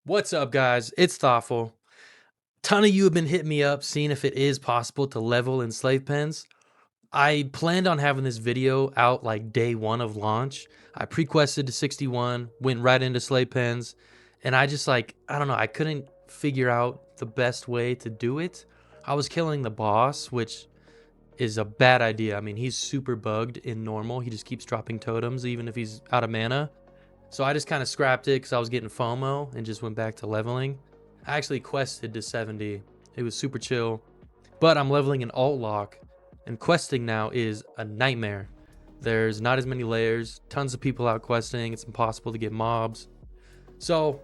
What's up, guys? It's Thoughtful. Ton of you have been hitting me up, seeing if it is possible to level in slave pens. I planned on having this video out like day one of launch. I pre-quested to 61, went right into slave pens, and I don't know, I couldn't figure out the best way to do it. I was killing the boss, which is a bad idea. I mean, he's super bugged in normal. He just keeps dropping totems even if he's out of mana. So I just kind of scrapped it because I was getting FOMO and just went back to leveling. I actually quested to 70. It was super chill. But I'm leveling an alt lock, and questing now is a nightmare. There's not as many layers, tons of people out questing, it's impossible to get mobs. So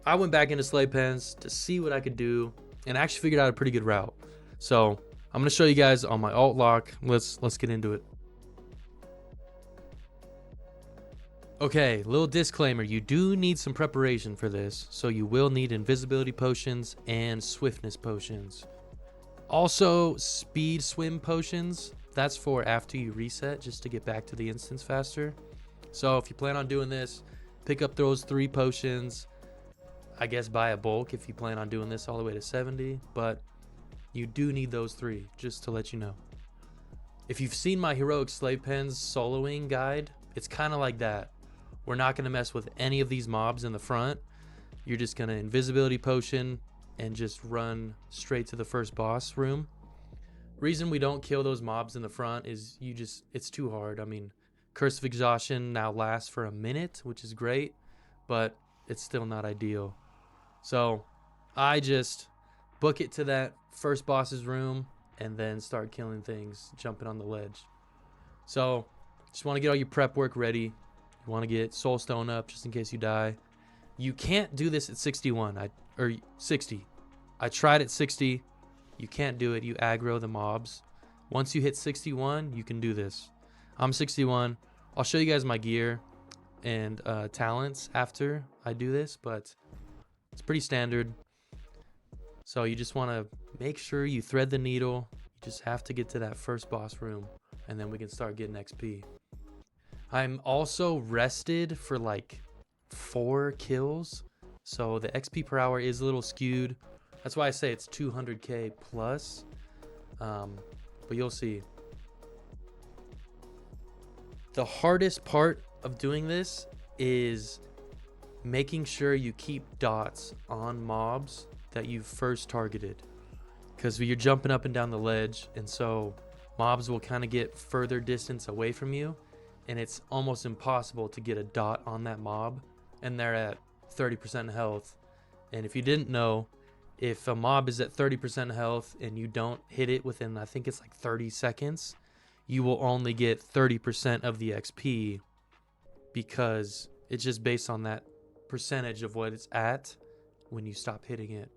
I went back into slave pens to see what I could do, and I actually figured out a pretty good route. So I'm gonna show you guys on my alt lock. Let's get into it. Okay, little disclaimer, you do need some preparation for this, so you will need invisibility potions and swiftness potions. Also, speed swim potions, that's for after you reset, just to get back to the instance faster. So if you plan on doing this, pick up those 3 potions. I guess buy a bulk if you plan on doing this all the way to 70, but you do need those 3, just to let you know. If you've seen my Heroic Slave Pens soloing guide, it's kind of like that. We're not going to mess with any of these mobs in the front. You're just going to invisibility potion and just run straight to the first boss room. Reason we don't kill those mobs in the front is it's too hard. I mean, Curse of Exhaustion now lasts for a minute, which is great, but it's still not ideal. So I just book it to that first boss's room and then start killing things, jumping on the ledge. So just want to get all your prep work ready. You want to get soul stone up just in case you die. You can't do this at 61 or 60. I tried at 60. You can't do it. You aggro the mobs. Once you hit 61, you can do this. I'm 61. I'll show you guys my gear and talents after I do this, but it's pretty standard. So you just want to make sure you thread the needle. You just have to get to that first boss room, and then we can start getting XP. I'm also rested for like 4 kills, so the XP per hour is a little skewed. That's why I say it's 200k plus, but you'll see. The hardest part of doing this is making sure you keep dots on mobs that you first targeted, because you're jumping up and down the ledge, and so mobs will kind of get further distance away from you, and it's almost impossible to get a dot on that mob, and they're at 30% health. And if you didn't know, if a mob is at 30% health and you don't hit it within, I think it's like 30 seconds, you will only get 30% of the XP, because it's just based on that percentage of what it's at when you stop hitting it.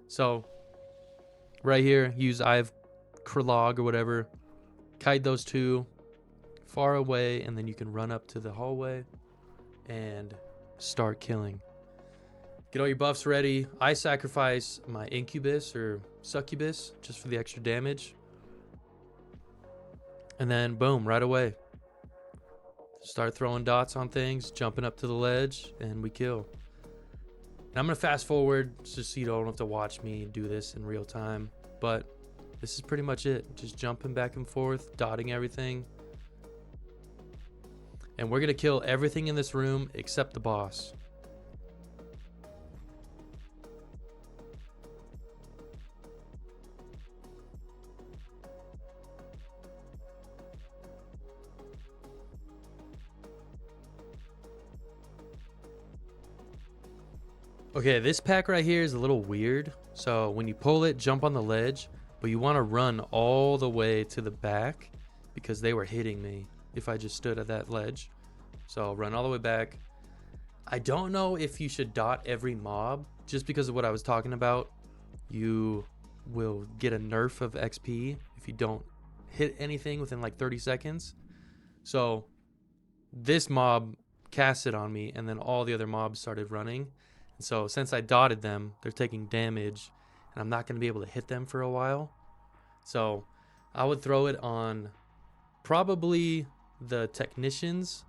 So right here, use Eye of Kralog or whatever, kite those 2 far away, and then you can run up to the hallway and start killing. Get all your buffs ready. I sacrifice my incubus or succubus just for the extra damage, and then boom, right away start throwing dots on things, jumping up to the ledge, and we kill. And I'm gonna fast forward just so you don't have to watch me do this in real time, but this is pretty much it. Just jumping back and forth, dotting everything. And we're going to kill everything in this room except the boss. Okay, this pack right here is a little weird. So when you pull it, jump on the ledge, but you want to run all the way to the back, because they were hitting me if I just stood at that ledge. So run all the way back. I don't know if you should dot every mob, just because of what I was talking about. You will get a nerf of XP if you don't hit anything within like 30 seconds. So this mob cast it on me, and then all the other mobs started running. And so since I dotted them, they're taking damage, and I'm not going to be able to hit them for a while. So I would throw it on probably the technicians,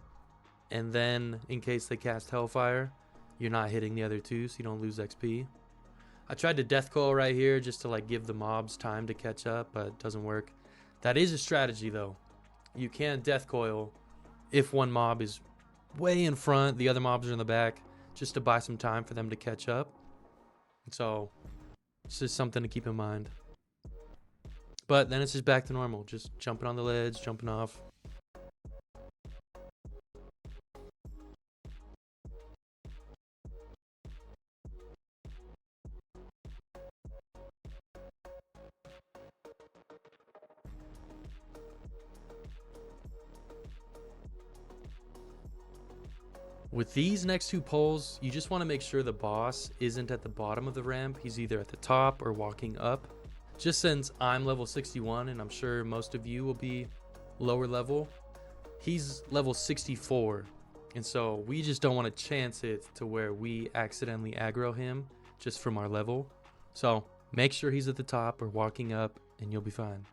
and then in case they cast Hellfire, you're not hitting the other two, so you don't lose XP. I tried to death coil right here just to like give the mobs time to catch up, but it doesn't work. That is a strategy though. You can death coil if one mob is way in front, the other mobs are in the back, just to buy some time for them to catch up. So it's just something to keep in mind. But then it's just back to normal, just jumping on the ledge, jumping off. With these next two poles, you just want to make sure the boss isn't at the bottom of the ramp. He's either at the top or walking up. Just since I'm level 61 and I'm sure most of you will be lower level, he's level 64. And so we just don't want to chance it to where we accidentally aggro him just from our level. So make sure he's at the top or walking up and you'll be fine.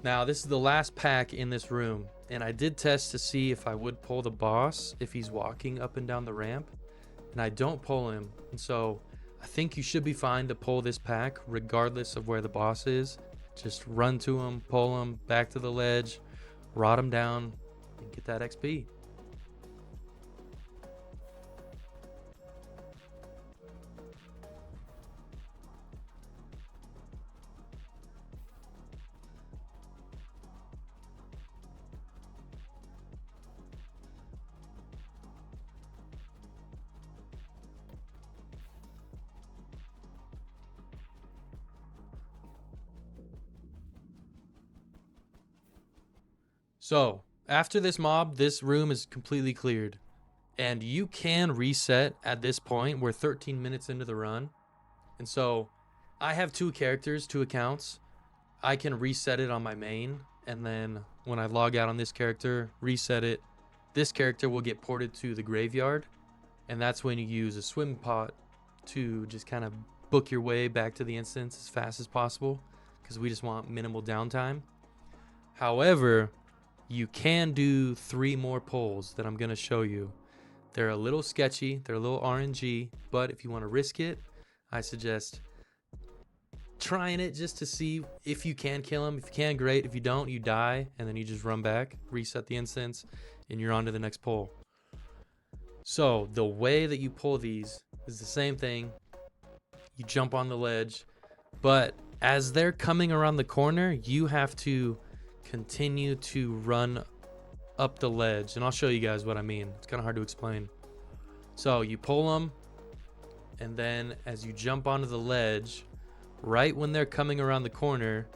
Now, this is the last pack in this room, and I did test to see if I would pull the boss if he's walking up and down the ramp, and I don't pull him. And so I think you should be fine to pull this pack regardless of where the boss is. Just run to him, pull him, back to the ledge, rot him down, and get that XP. So after this mob, this room is completely cleared, and you can reset at this point. We're 13 minutes into the run, and so I have two characters, two accounts. I can reset it on my main, and then when I log out on this character, reset it, this character will get ported to the graveyard, and that's when you use a swim pot to just kind of book your way back to the instance as fast as possible, because we just want minimal downtime. However, you can do 3 more pulls that I'm going to show you. They're a little sketchy, they're a little RNG, but if you want to risk it, I suggest trying it just to see if you can kill him. If you can, great. If you don't, you die, and then you just run back, reset the instance, and you're on to the next pull. So the way that you pull these is the same thing. You jump on the ledge, but as they're coming around the corner, you have to continue to run up the ledge, and I'll show you guys what I mean. It's kind of hard to explain. So you pull them, and then as you jump onto the ledge, right when they're coming around the corner,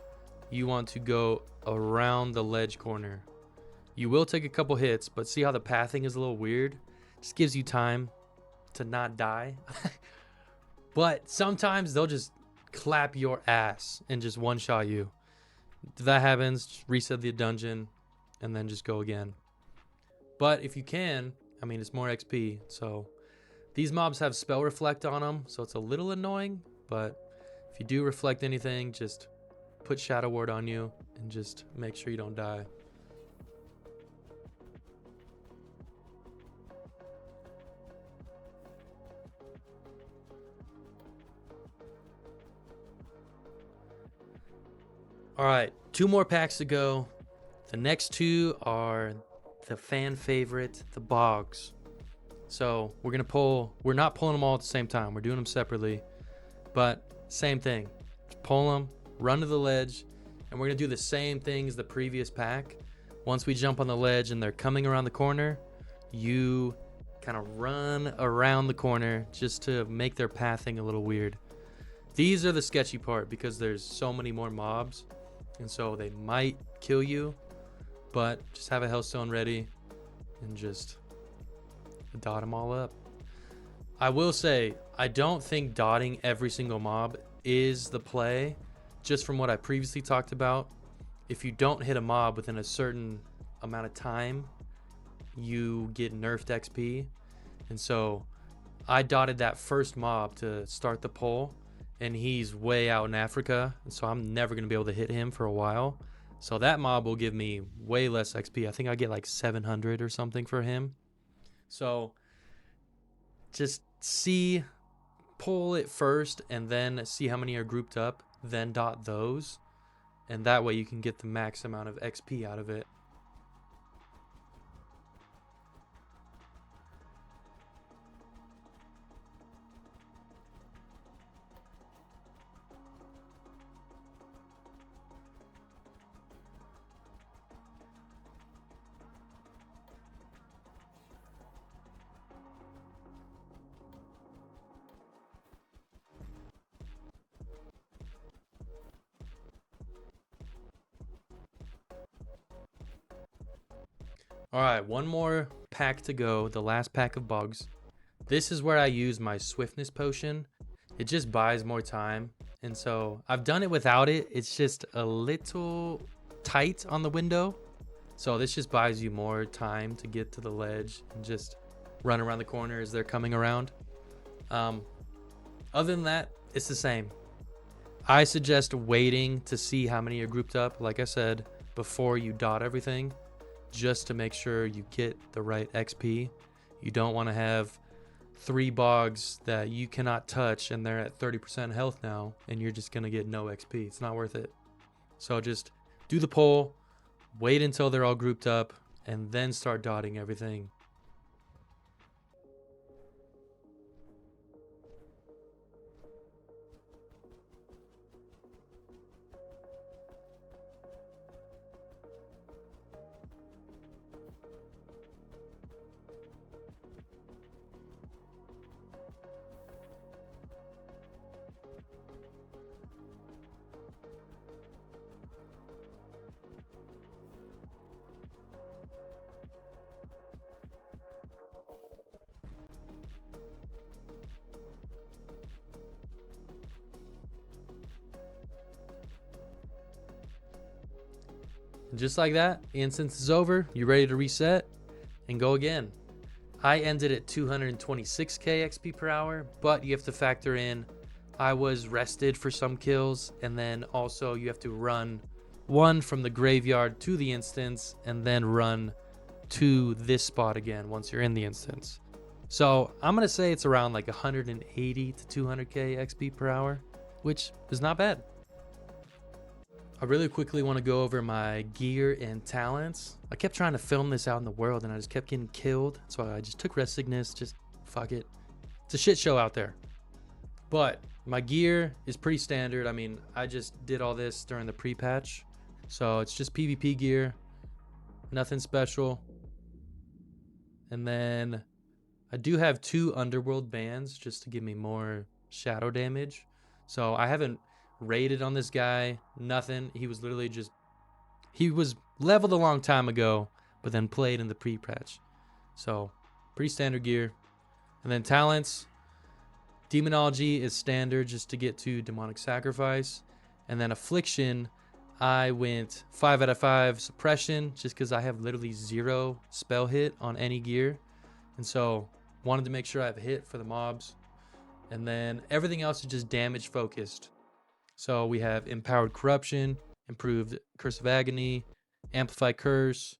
you want to go around the ledge corner. You will take a couple hits, but see how the pathing is a little weird? Just gives you time to not die. But sometimes they'll just clap your ass and just one-shot you. If that happens, just reset the dungeon and then just go again. But if you can, I mean, it's more XP. So these mobs have spell reflect on them, so it's a little annoying. But if you do reflect anything, just put Shadow Ward on you and just make sure you don't die. All right, 2 more packs to go. The next 2 are the fan favorite, the bogs. So we're not pulling them all at the same time. We're doing them separately, but same thing. Just pull them, run to the ledge, and we're gonna do the same thing as the previous pack. Once we jump on the ledge and they're coming around the corner, you kind of run around the corner just to make their pathing a little weird. These are the sketchy part because there's so many more mobs, and so they might kill you, but just have a hellstone ready and just dot them all up. I will say, I don't think dotting every single mob is the play, just from what I previously talked about. If you don't hit a mob within a certain amount of time, you get nerfed XP. And so I dotted that first mob to start the poll, and he's way out in Africa, and so I'm never going to be able to hit him for a while. So that mob will give me way less XP. I think I get like 700 or something for him. So just pull it first and then see how many are grouped up, then dot those, and that way you can get the max amount of XP out of it. All right, one more pack to go, the last pack of bugs. This is where I use my swiftness potion. It just buys more time, and so I've done it without it. It's just a little tight on the window, so this just buys you more time to get to the ledge and just run around the corner as they're coming around. Other than that, it's the same. I suggest waiting to see how many are grouped up, like I said, before you dot everything, just to make sure you get the right XP. You don't want to have 3 bogs that you cannot touch and they're at 30% health now and you're just going to get no XP. It's not worth it. So just do the poll, wait until they're all grouped up, and then start dotting everything. Just like that, the instance is over. You're ready to reset and go again. I ended at 226k XP per hour, but you have to factor in I was rested for some kills, and then also you have to run one from the graveyard to the instance and then run to this spot again once you're in the instance. So I'm gonna say it's around like 180 to 200k XP per hour, which is not bad. I really quickly want to go over my gear and talents. I kept trying to film this out in the world and I just kept getting killed. So I just took rest sickness, just fuck it. It's a shit show out there. But my gear is pretty standard. I mean, I just did all this during the pre-patch. So it's just PvP gear, nothing special. And then I do have 2 underworld bands just to give me more shadow damage. So I haven't raided on this guy, nothing. He was literally just, he was leveled a long time ago, but then played in the pre-patch. So pretty standard gear. And then talents, demonology is standard just to get to demonic sacrifice. And then affliction, I went 5 out of 5 suppression just because I have literally 0 spell hit on any gear. And so wanted to make sure I have a hit for the mobs. And then everything else is just damage focused. So we have Empowered Corruption, Improved Curse of Agony, Amplified Curse,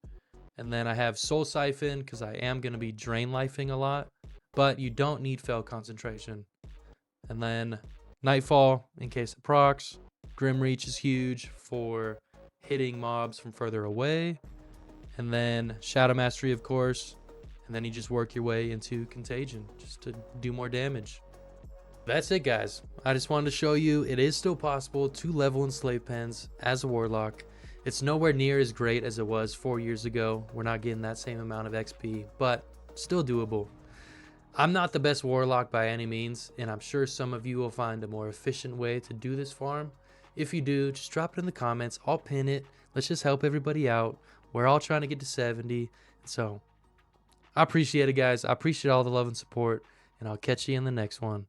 and then I have Soul Siphon because I am going to be Drain Lifing a lot, but you don't need Fell Concentration. And then Nightfall in case of procs. Grim Reach is huge for hitting mobs from further away. And then Shadow Mastery, of course. And then you just work your way into Contagion just to do more damage. That's it, guys. I just wanted to show you it is still possible to level in slave pens as a warlock. It's nowhere near as great as it was 4 years ago. We're not getting that same amount of XP, but still doable. I'm not the best Warlock by any means, and I'm sure some of you will find a more efficient way to do this farm. If you do, just drop it in the comments. I'll pin it. Let's just help everybody out. We're all trying to get to 70. So I appreciate it, guys. I appreciate all the love and support, and I'll catch you in the next one.